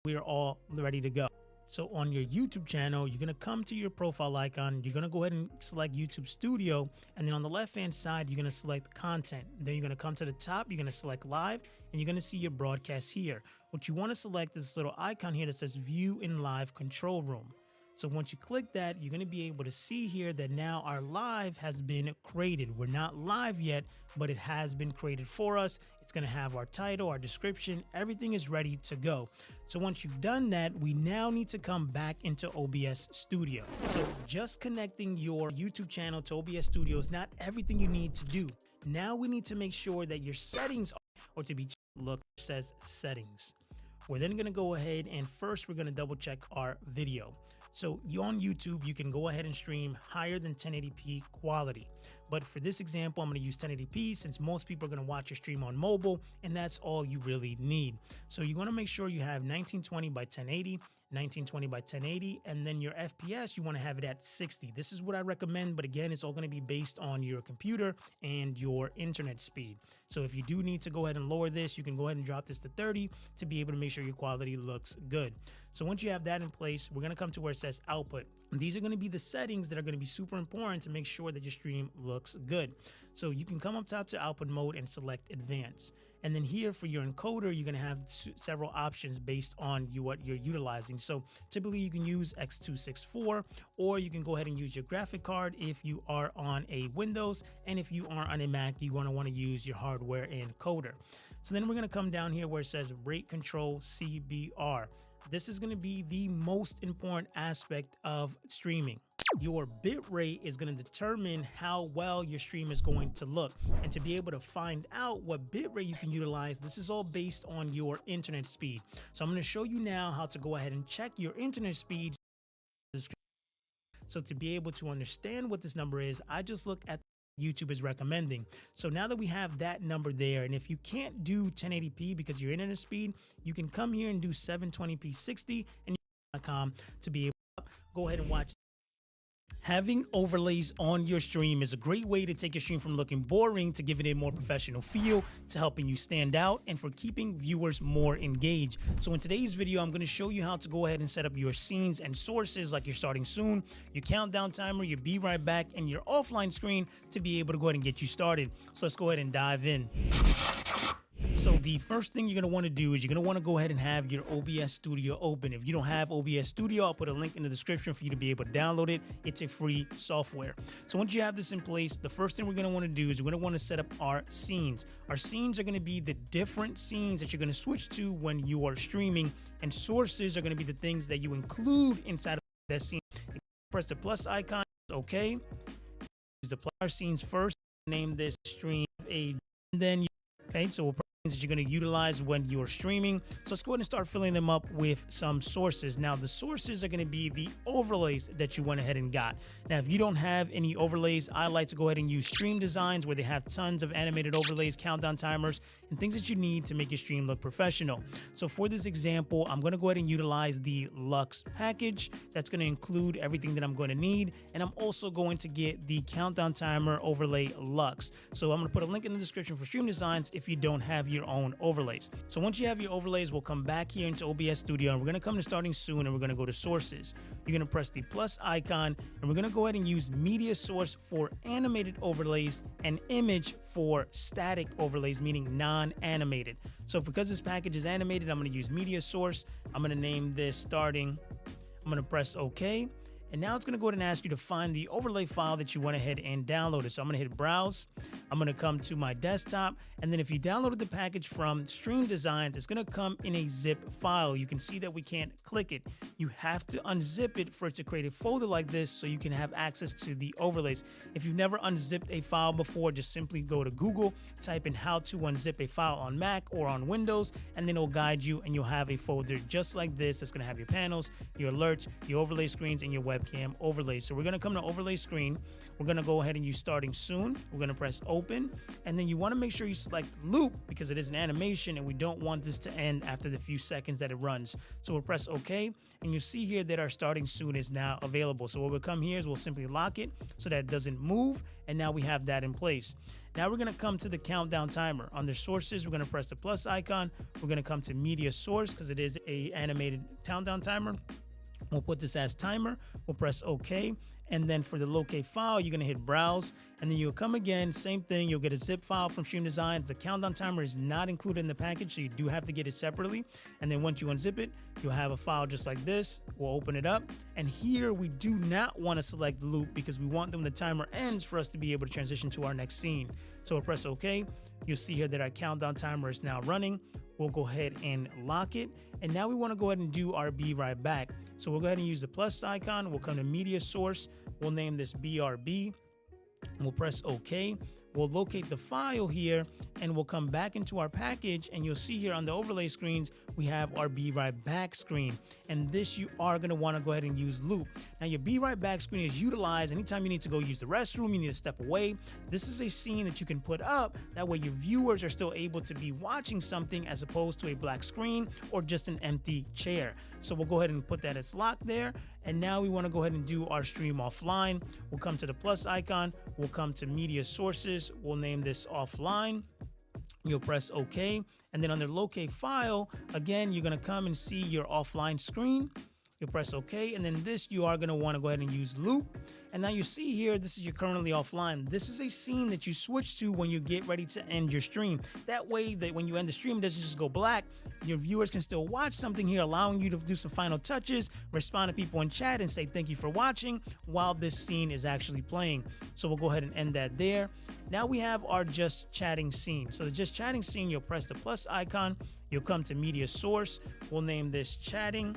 we're all ready to go. So on your YouTube channel, you're going to come to your profile icon. You're going to go ahead and select YouTube Studio. And then on the left-hand side, you're going to select content. Then you're going to come to the top. You're going to select live, and you're going to see your broadcast here. What you want to select is this little icon here that says view in live control room. So once you click that, you're going to be able to see here that now our live has been created. We're not live yet, but it has been created for us. It's going to have our title, our description, everything is ready to go. So once you've done that, we now need to come back into OBS Studio. So just connecting your YouTube channel to OBS Studio is not everything you need to do. Now we need to make sure that your settings are, or to be look says settings. We're then going to go ahead and first we're going to double check our video. So you on YouTube, you can go ahead and stream higher than 1080p quality. But for this example, I'm going to use 1080p since most people are going to watch your stream on mobile, and that's all you really need. So you're going to make sure you have 1920 by 1080, 1920 by 1080, and then your FPS, you want to have it at 60. This is what I recommend, but again, it's all going to be based on your computer and your internet speed. So if you do need to go ahead and lower this, you can go ahead and drop this to 30 to be able to make sure your quality looks good. So once you have that in place, we're going to come to where it says output. And these are going to be the settings that are going to be super important to make sure that your stream looks good. So you can come up top to output mode and select advanced. And then here for your encoder, you're going to have several options based on what you're utilizing. So typically you can use X264, or you can go ahead and use your graphic card if you are on a Windows. And if you are on a Mac, you're going to want to use your hardware encoder. So then we're going to come down here where it says rate control CBR. This is going to be the most important aspect of streaming. Your bit rate is going to determine how well your stream is going to look. And to be able to find out what bit rate you can utilize, this is all based on your internet speed. So I'm going to show you now how to go ahead and check your internet speed. So to be able to understand what this number is, I just look at YouTube is recommending. So now that we have that number there, and if you can't do 1080p because your internet speed, you can come here and do 720p 60 and .com to be able to go ahead and watch. Having overlays on your stream is a great way to take your stream from looking boring to giving it a more professional feel, to helping you stand out, and for keeping viewers more engaged. So in today's video, I'm going to show you how to go ahead and set up your scenes and sources like you're starting soon, your countdown timer, your be right back, and your offline screen to be able to go ahead and get you started. So let's go ahead and dive in. So the first thing you're going to want to do is you're going to want to go ahead and have your OBS Studio open. If you don't have OBS Studio, I'll put a link in the description for you to be able to download it. It's a free software. So once you have this in place, the first thing we're going to want to do is we're going to want to set up our scenes. Our scenes are going to be the different scenes that you're going to switch to when you are streaming, and sources are going to be the things that you include inside of that scene. Press the plus icon. Okay. Use the plus scenes first. Name this stream a, and then okay. So we'll that you're going to utilize when you're streaming. So let's go ahead and start filling them up with some sources. Now the sources are going to be the overlays that you went ahead and got. Now if you don't have any overlays, I like to go ahead and use Stream Designs, where they have tons of animated overlays, countdown timers, and things that you need to make your stream look professional. So for this example, I'm going to go ahead and utilize the Lux package. That's going to include everything that I'm going to need, and I'm also going to get the countdown timer overlay Lux. So I'm going to put a link in the description for Stream Designs if you don't have your own overlays. So once you have your overlays, we'll come back here into OBS Studio, and we're going to come to starting soon, and we're going to go to sources. You're going to press the plus icon, and we're going to go ahead and use media source for animated overlays and image for static overlays, meaning non-animated. So because this package is animated, I'm going to use media source. I'm going to name this starting. I'm going to press OK. And now it's going to go ahead and ask you to find the overlay file that you went ahead and downloaded. So I'm going to hit browse. I'm going to come to my desktop. And then if you downloaded the package from Stream Designs, it's going to come in a zip file. You can see that we can't click it. You have to unzip it for it to create a folder like this so you can have access to the overlays. If you've never unzipped a file before, just simply go to Google, type in how to unzip a file on Mac or on Windows, and then it'll guide you, and you'll have a folder just like this. It's going to have your panels, your alerts, your overlay screens, and your web webcam overlay. So we're going to come to overlay screen. We're going to go ahead and use starting soon. We're going to press open, and then you want to make sure you select loop because it is an animation and we don't want this to end after the few seconds that it runs. So we'll press OK, and you'll see here that our starting soon is now available. So what we'll come here is we'll simply lock it so that it doesn't move, and now we have that in place. Now we're going to come to the countdown timer. Under sources, we're going to press the plus icon. We're going to come to media source because it is a animated countdown timer. We'll put this as timer. We'll press OK. And then for the locate file, you're going to hit browse, and then you'll come again, same thing. You'll get a zip file from Stream Design. The countdown timer is not included in the package, so you do have to get it separately. And then once you unzip it, you'll have a file just like this. We'll open it up. And here we do not want to select the loop because we want when the timer ends for us to be able to transition to our next scene. So we'll press OK. You'll see here that our countdown timer is now running. We'll go ahead and lock it. And now we want to go ahead and do our Be Right Back. So we'll go ahead and use the plus icon. We'll come to media source. We'll name this BRB. We'll press OK. We'll locate the file here, and we'll come back into our package, and you'll see here on the overlay screens, we have our Be Right Back screen. And this you are going to want to go ahead and use loop. Now your Be Right Back screen is utilized anytime you need to go use the restroom, you need to step away. This is a scene that you can put up. That way your viewers are still able to be watching something as opposed to a black screen or just an empty chair. So we'll go ahead and put that as locked there. And now we want to go ahead and do our stream offline. We'll come to the plus icon. We'll come to media sources. We'll name this offline. You'll press OK. And then under locate file, again, you're going to come and see your offline screen. You'll press OK. And then this, you are going to want to go ahead and use loop. And now you see here, this is your currently offline. This is a scene that you switch to when you get ready to end your stream. That way that when you end the stream, it doesn't just go black. Your viewers can still watch something here, allowing you to do some final touches, respond to people in chat and say thank you for watching while this scene is actually playing. So we'll go ahead and end that there. Now we have our just chatting scene. So the just chatting scene, you'll press the plus icon. You'll come to media source. We'll name this chatting.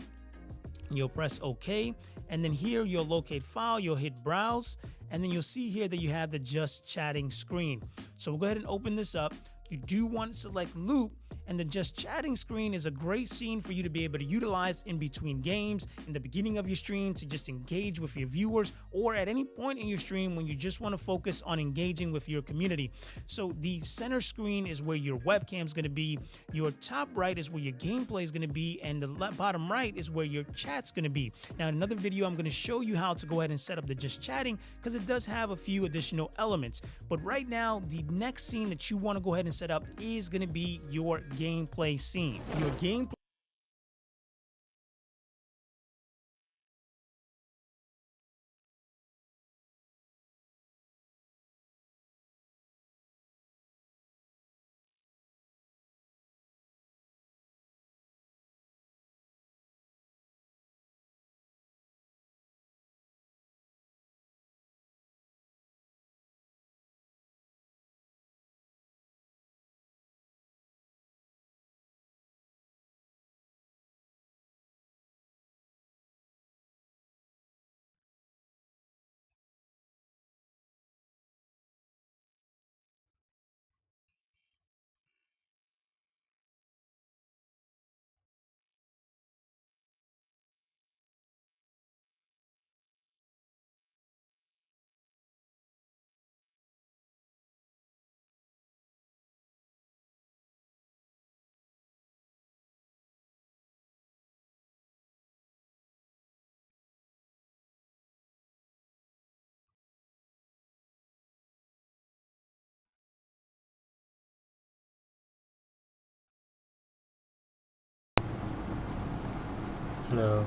You'll press OK, and then here you'll locate file, you'll hit browse, and then you'll see here that you have the just chatting screen. So we'll go ahead and open this up. You do want to select loop, and the just chatting screen is a great scene for you to be able to utilize in between games, in the beginning of your stream, to just engage with your viewers, or at any point in your stream when you just want to focus on engaging with your community. So the center screen is where your webcam is going to be, your top right is where your gameplay is going to be, and the bottom right is where your chat's going to be. Now in another video, I'm going to show you how to go ahead and set up the just chatting because it does have a few additional elements. But right now, the next scene that you want to go ahead and set up is going to be your gameplay scene. Your gameplay Hello.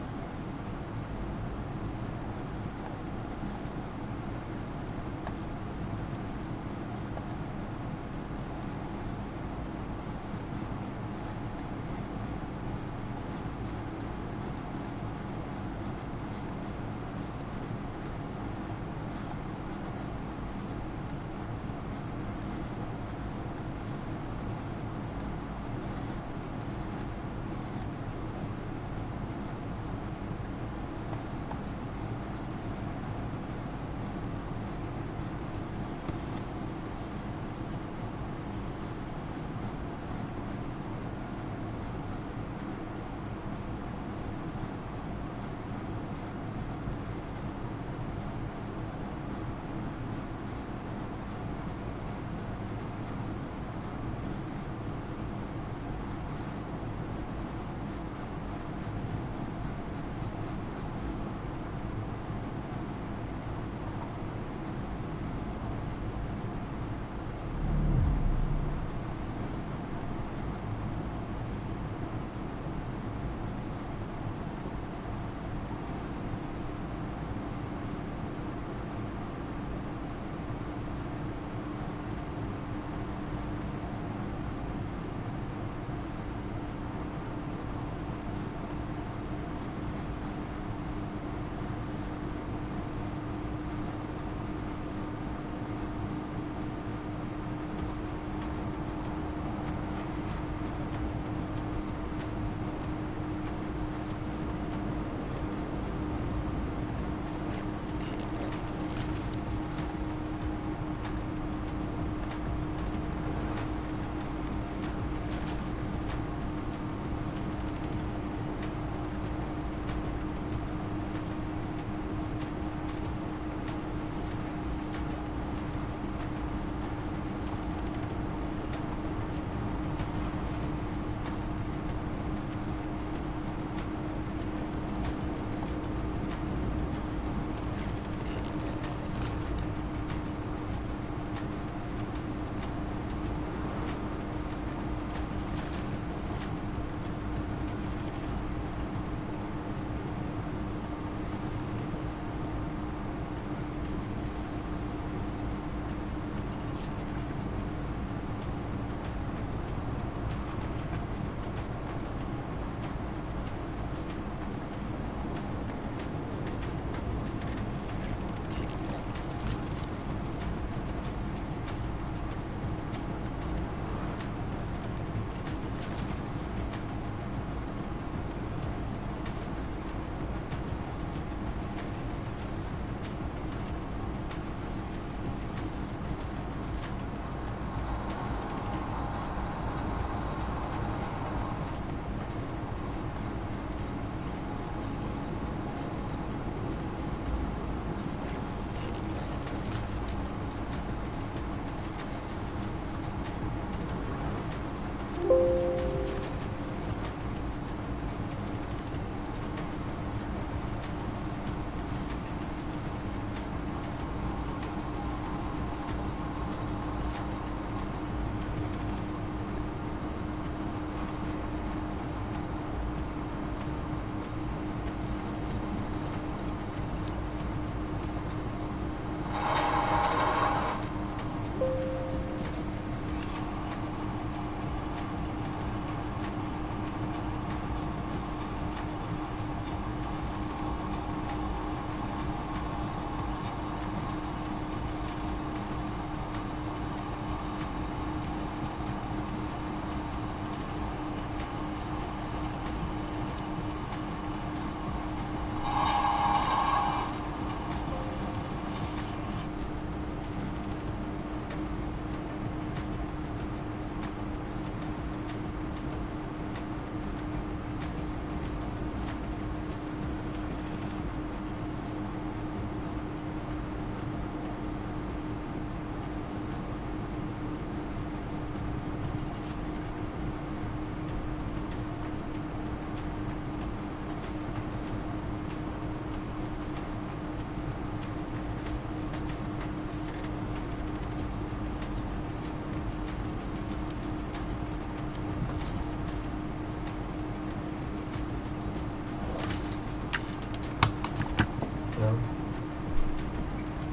No,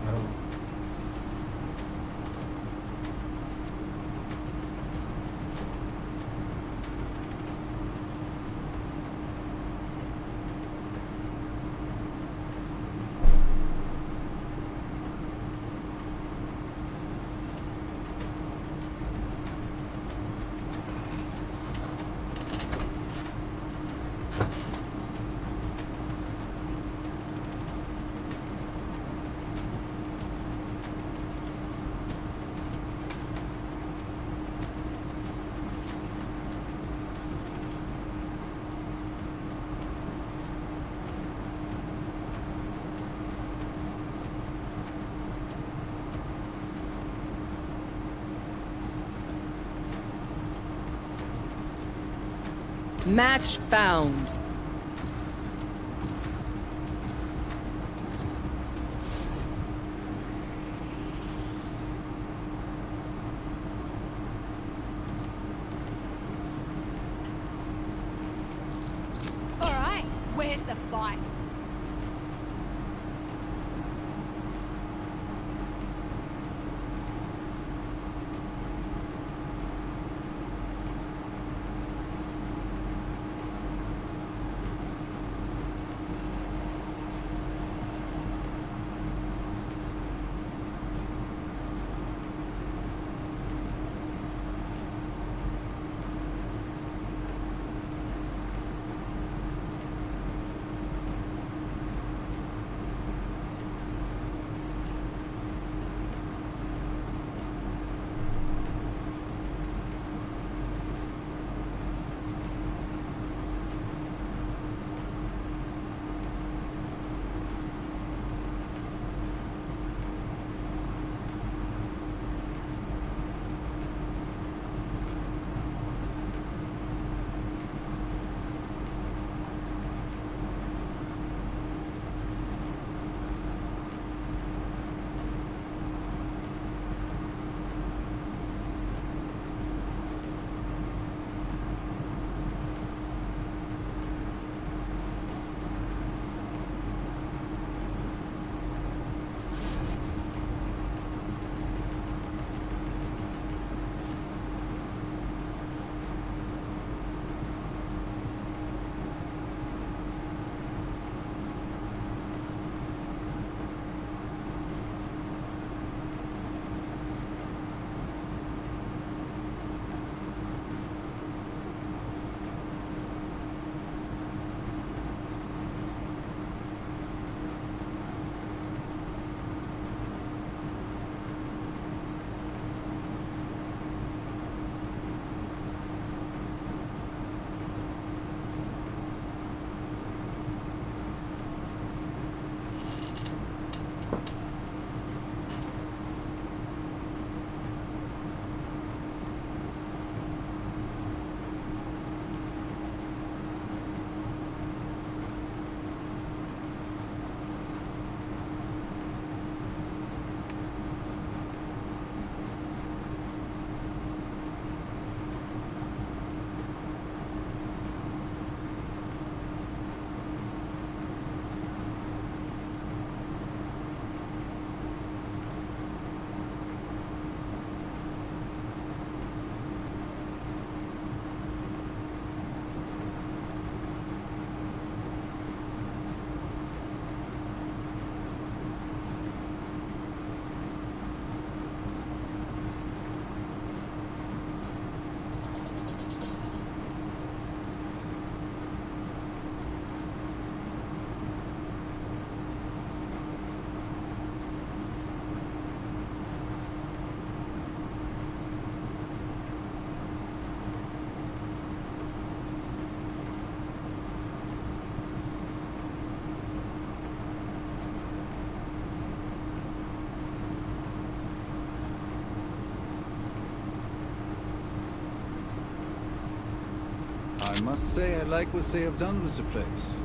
I don't. Match found. All right, where's the fight? I must say I like what they have done with the place.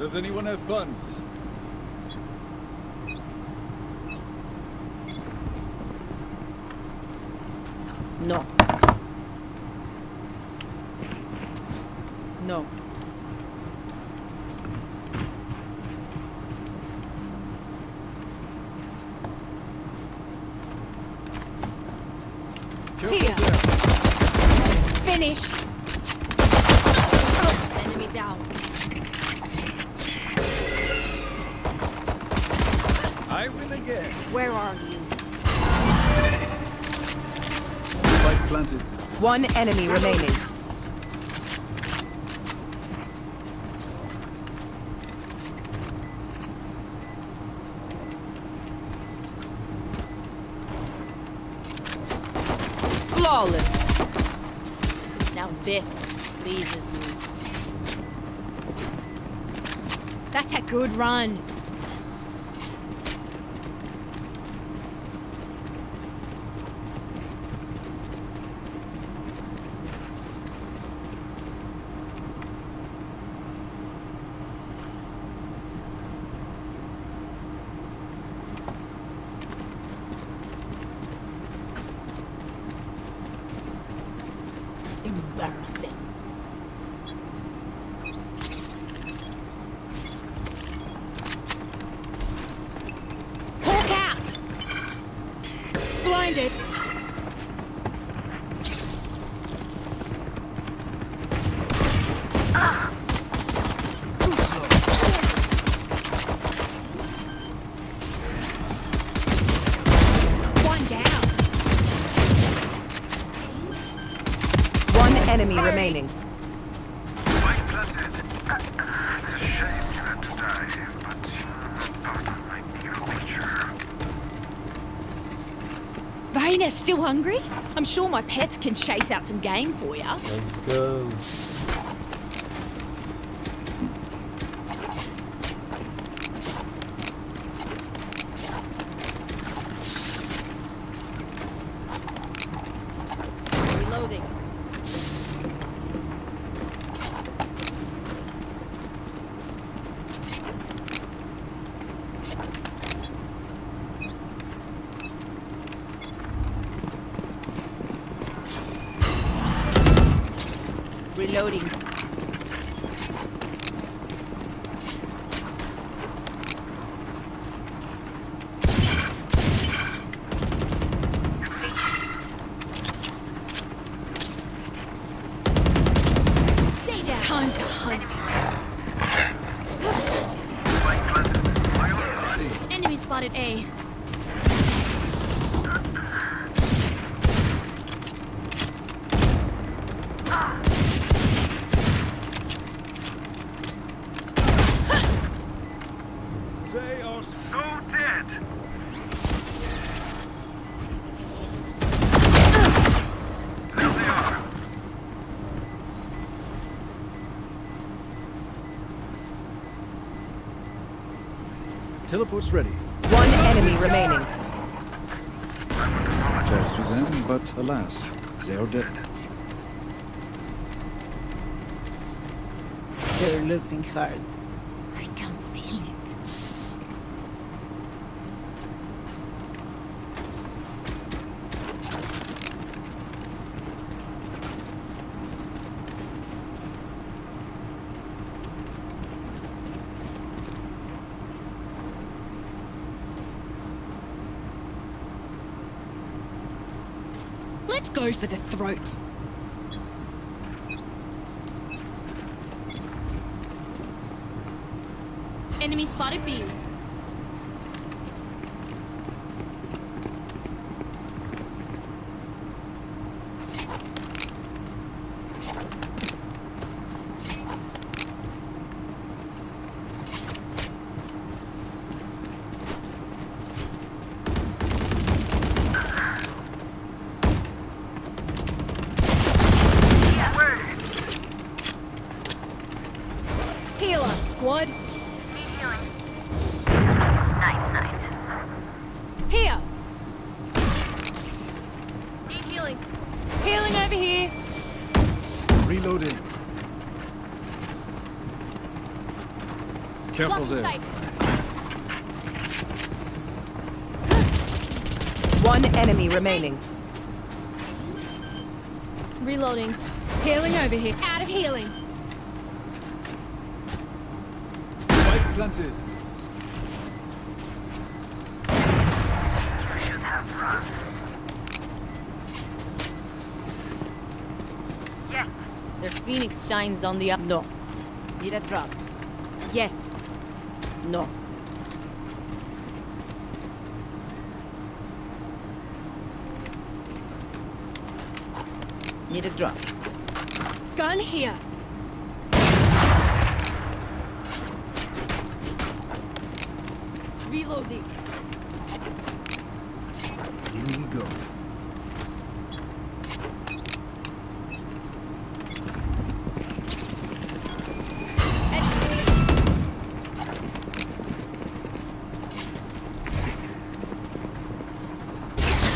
Does anyone have funds? No. No. Here. Finished. Enemy down. I win again. Where are you? Spike planted. One enemy remaining. Flawless. Now this pleases me. That's a good run. Embarrassing. Hawk out! Blinded. One down. One enemy remaining. Spike planted. It's a shame you had to die, but part of my bigger picture. Raina's still hungry? I'm sure my pets can chase out some game for you. Let's go. Reloading. Reloading. Stay down. Time to hunt. Spike planted. My own. Enemy spotted A. They are So dead. There they are. teleports ready. One enemy remaining. Tries to them, but alas, they are dead. They're losing hard. I can feel it. Let's go for the throat. Enemy spotted B. Heal up, squad. Here. Need healing. Healing over here. Reloading. Careful Block there. safe. One enemy remaining. Reloading. Healing over here. Out of healing. Spike planted. You should have run. Yes. Their phoenix shines on the up. No. Need a drop. Yes. No. Need a drop. Gun here. Reloading. In we go.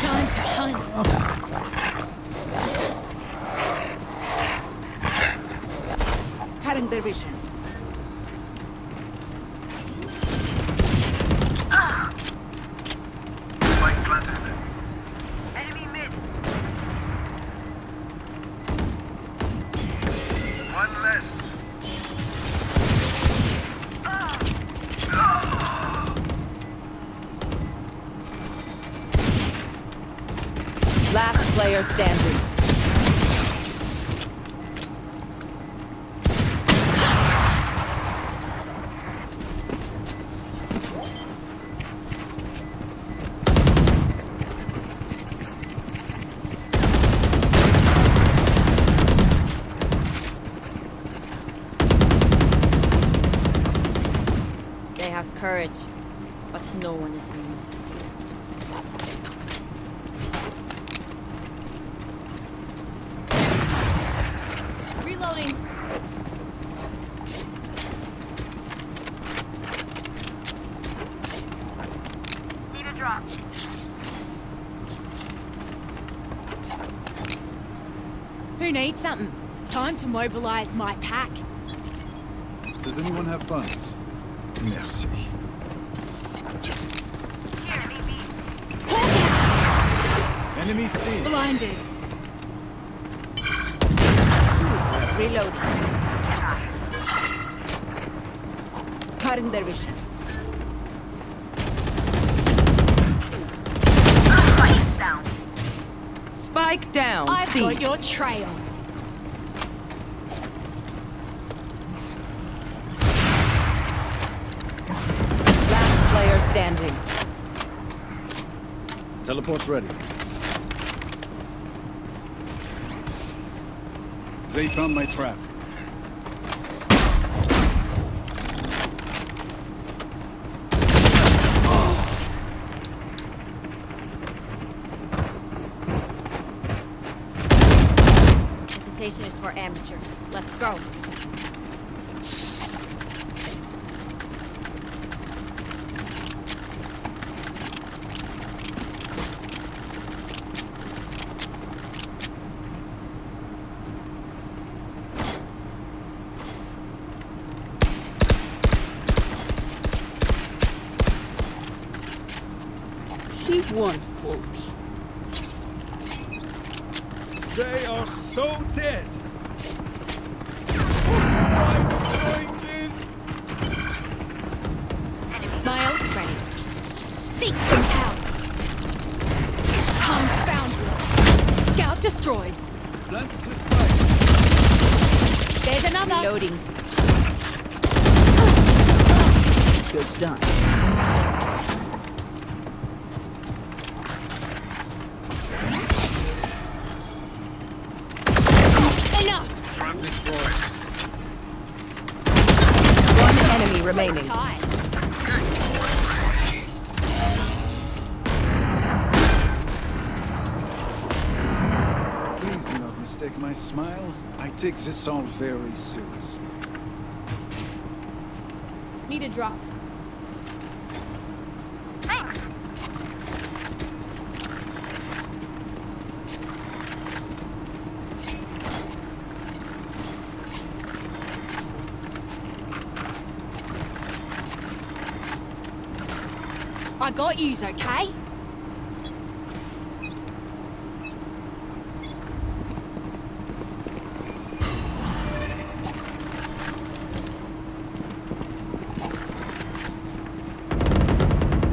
Time to hunt. Cutting their vision. Spike planted. Enemy mid. One less. Last player standing. They have courage, but no one is immune to fear. Reloading. Need a drop. Who needs something? Time to mobilize my pack. Does anyone have funds? Merci. Here, enemy. Enemy seen. Blinded. Reload. Cutting their vision. Down. Spike down. I've C. got your trail. Last player standing. Teleport's ready. They found my trap. Hesitation is for amateurs. Let's go. He won't fool me. They are so dead. Why am I doing this? My ult's ready. Seek them out. Time found. Scout destroyed. Plant the spike. There's another. Reloading. Good done. Enough. Trap destroyed. One enemy remaining. Tied. Please do not mistake my smile. I take this all very seriously. Need a drop. Thanks. I got yous, okay?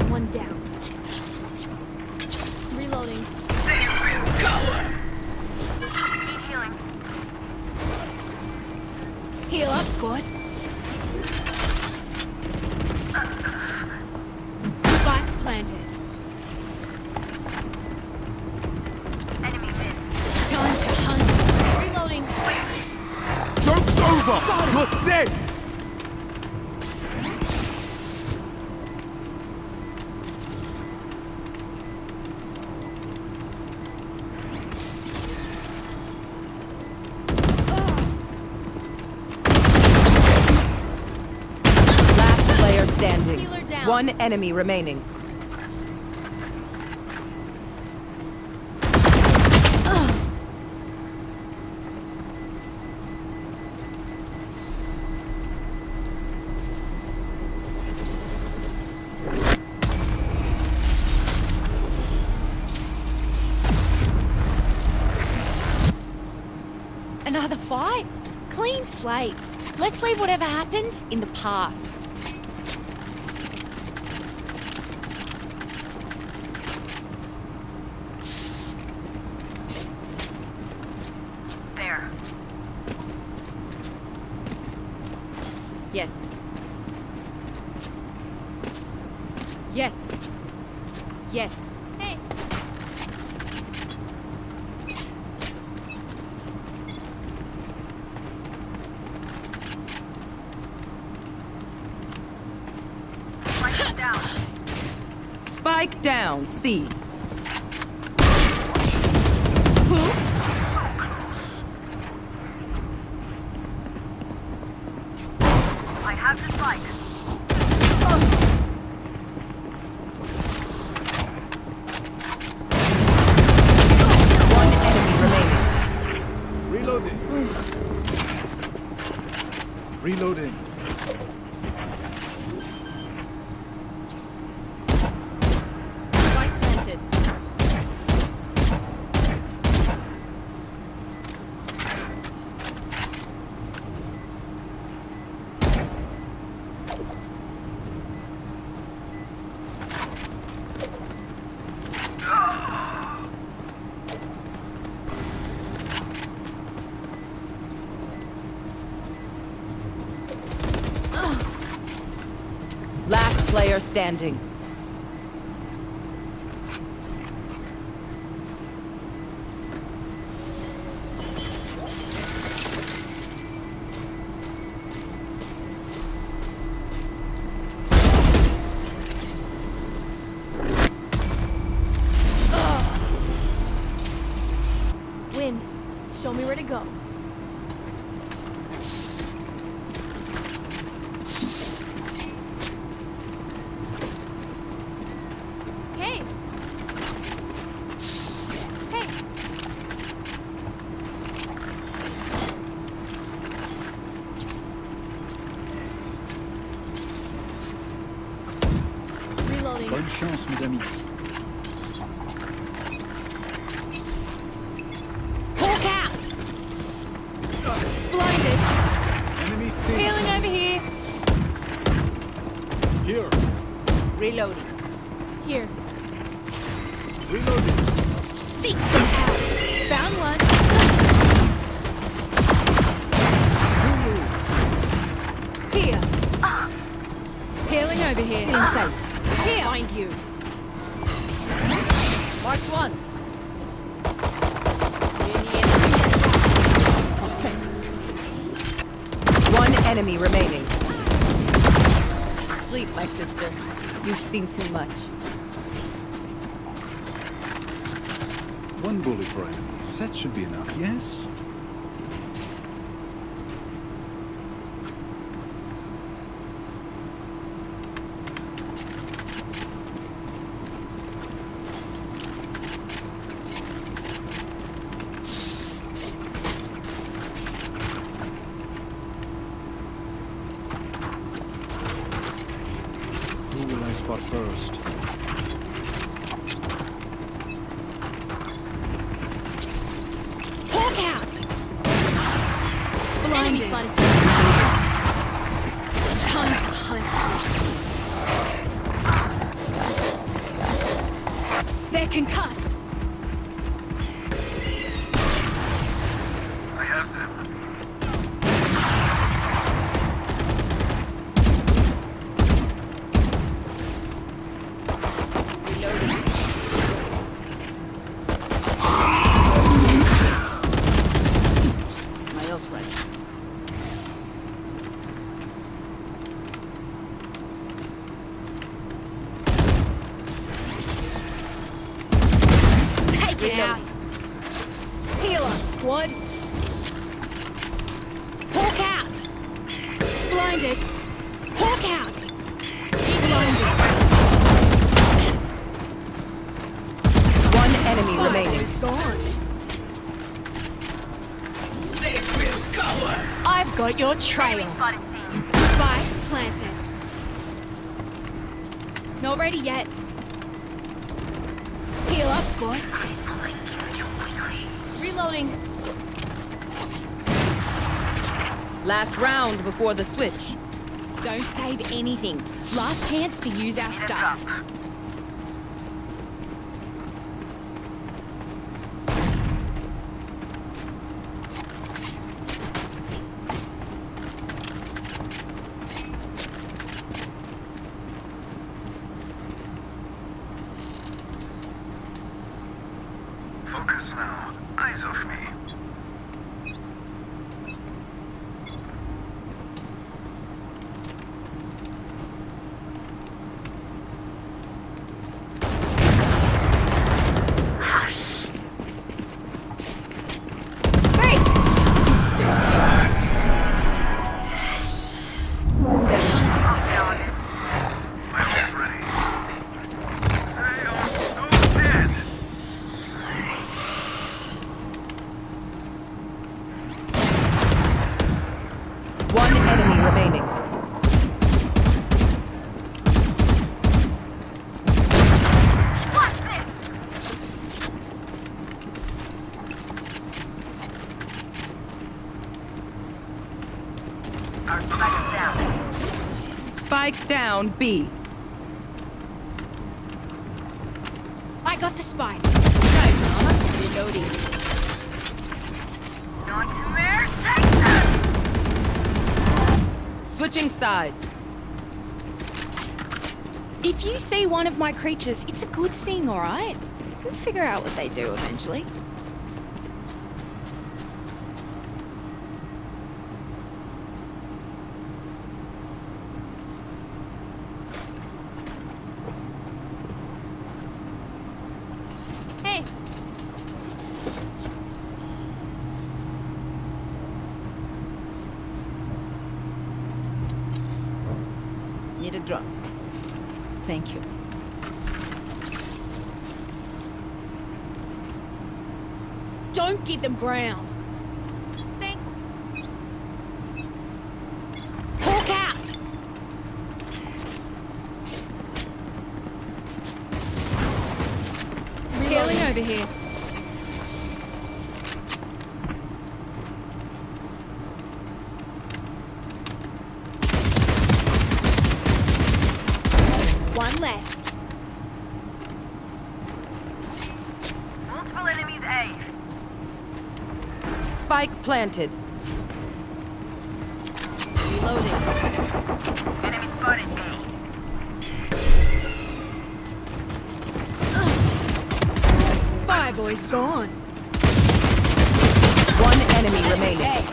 One down. Reloading. Need healing. Heal up, squad. Spike planted. Enemies in. Time to hunt. Reloading. Joke's over! You're dead! Last player standing. Healer down. One enemy remaining. Another fight? Clean slate. Let's leave whatever happened in the past. There. Yes. Yes. Yes. Hey. Spike down. Spike down. C. Oops. I have the spike. One enemy remaining. Reloading. Reloading. Spike planted. Last player standing. Wind, show me where to go. Hey. Hey. Reloading. Bonne chance, mes amis. Hawk out! Blinded. Enemy seen. Healing over here. Here. Reloading. Here. Reloading. Seek them out. Found one. Here. Healing over here. In sight. Here. Find you. Marked one. One enemy remaining. Sleep, my sister. You've seen too much. One bullet for enemy. That should be enough, yes? Who will I spot first? Enemy spotted. Time to hunt. They're concussed. I have them. My ult ready. Take it out. Heal up, squad. Hawk out. Blinded. Hawk out. Blinded. One enemy remaining. It's gone. I've got your trail. Spike planted. Not ready yet. Heal up, squad. Reloading. Last round before the switch. Don't save anything. Last chance to use our stuff. Focus now. Eyes off me. Hush. My ult's ready. They are so dead. One enemy remaining. Watch this. Our spike's down. Spike down B. I got the spike. Reloading. Nightmare Texas. Switching sides. If you see one of my creatures, it's a good thing, alright? We'll figure out what they do eventually. Hey. Need a drop. Thank you. Don't give them ground. Thanks. Hawk out! Healing over here. One less. Multiple enemies A. Spike planted. Reloading. Enemy spotted A. Fireboy's gone. One enemy remaining.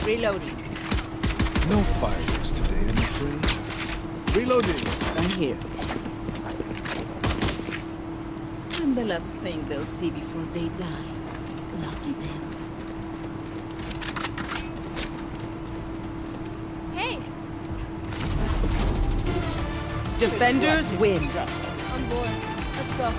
Reloading. No fireworks today, I'm afraid. Reloading. I'm here. I'm the last thing they'll see before they die. Lucky them. Hey, Defenders win. on board. Let's go.